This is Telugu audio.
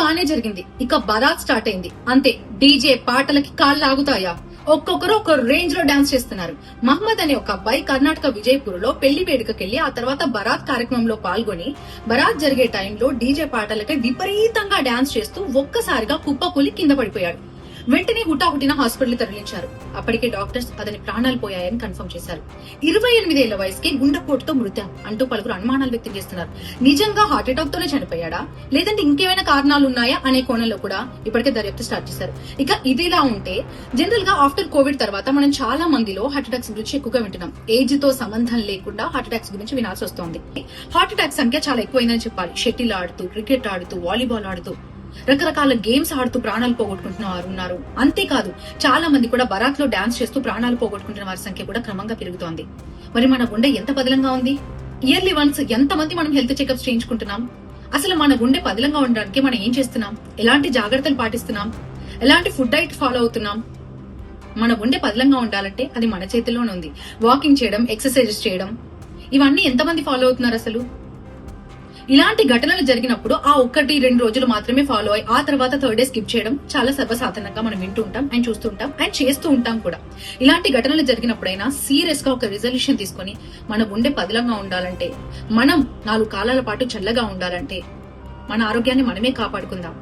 బానే జరిగింది. ఇక బరాత్ స్టార్ట్ అయింది. అంతే, డీజే పాటలకి కాళ్ళు ఆగుతాయా? ఒక్కొక్కరు ఒక రేంజ్ లో డాన్స్ చేస్తున్నారు. మహమ్మద్ అనే ఒక అబ్బాయి కర్ణాటక విజయపూర్ లో పెళ్లి వేడుకకెళ్లి ఆ తర్వాత బరాత్ కార్యక్రమంలో పాల్గొని బరాత్ జరిగే టైంలో డీజే పాటలకి విపరీతంగా డాన్స్ చేస్తూ ఒక్కసారిగా కుప్పకూలి కింద పడిపోయాడు. వెంటనే హుటాహుటిన హాస్పిటల్ తరలించారు. అప్పటికే డాక్టర్స్ అతని ప్రాణాలు పోయాయని కన్ఫర్మ్ చేశారు. 28 ఏళ్ల వయసుకి గుండెపోటుతో మృతి అంటూ పలువురు అనుమానాలు వ్యక్తం చేస్తున్నారు. నిజంగా హార్ట్ అటాక్ తోనే చనిపోయాడా, లేదంటే ఇంకేమైనా కారణాలు ఉన్నాయా అనే కోణంలో కూడా ఇప్పటికే దర్యాప్తు స్టార్ట్ చేశారు. ఇక ఇదిలా ఉంటే జనరల్ గా ఆఫ్టర్ కోవిడ్ తర్వాత మనం చాలా మందిలో హార్ట్ అటాక్స్ గురించి ఎక్కువగా వింటున్నాం. ఏజ్ తో సంబంధం లేకుండా హార్ట్ అటాక్స్ గురించి వినాల్సి వస్తోంది. హార్ట్ అటాక్ సంఖ్య చాలా ఎక్కువైందని చెప్పాలి. షటిల్ ఆడుతూ, క్రికెట్ ఆడుతూ, వాలీబాల్ ఆడుతూ, రకరకాల గేమ్స్ ఆడుతూ ప్రాణాలు పోగొట్టుకుంటున్న వారు ఉన్నారు. అంతేకాదు, చాలా మంది కూడా బరాత్ లో డాన్స్ చేస్తూ ప్రాణాలు పోగొట్టుకుంటున్న వారి సంఖ్య కూడా క్రమంగా పెరుగుతోంది. మరి మన గుండె ఎంత పదిలంగా ఉంది? ఇయర్లీ వన్స్ ఎంత మంది మనం హెల్త్ చెకప్స్ చేయించుకుంటున్నాం? అసలు మన గుండె పదిలంగా ఉండడానికి మనం ఏం చేస్తున్నాం? ఎలాంటి జాగ్రత్తలు పాటిస్తున్నాం? ఎలాంటి ఫుడ్ డైట్ ఫాలో అవుతున్నాం? మన గుండె పదిలంగా ఉండాలంటే అది మన చేతిలోనే ఉంది. వాకింగ్ చేయడం, ఎక్సర్సైజెస్ చేయడం, ఇవన్నీ ఎంతమంది ఫాలో అవుతున్నారు అసలు? ఇలాంటి ఘటనలు జరిగినప్పుడు ఆ 1-2 రోజులు మాత్రమే ఫాలో అయ్యి ఆ తర్వాత థర్డ్ డే స్కిప్ చేయడం చాలా సర్వసాధారణంగా మనం వింటూ ఉంటాం అండ్ చూస్తూ ఉంటాం అండ్ చేస్తూ ఉంటాం కూడా. ఇలాంటి ఘటనలు జరిగినప్పుడైనా సీరియస్ గా ఒక రిజల్యూషన్ తీసుకుని మన గుండె పదిలంగా ఉండాలంటే, మనం 4 కాలాల పాటు చల్లగా ఉండాలంటే మన ఆరోగ్యాన్ని మనమే కాపాడుకుందాం.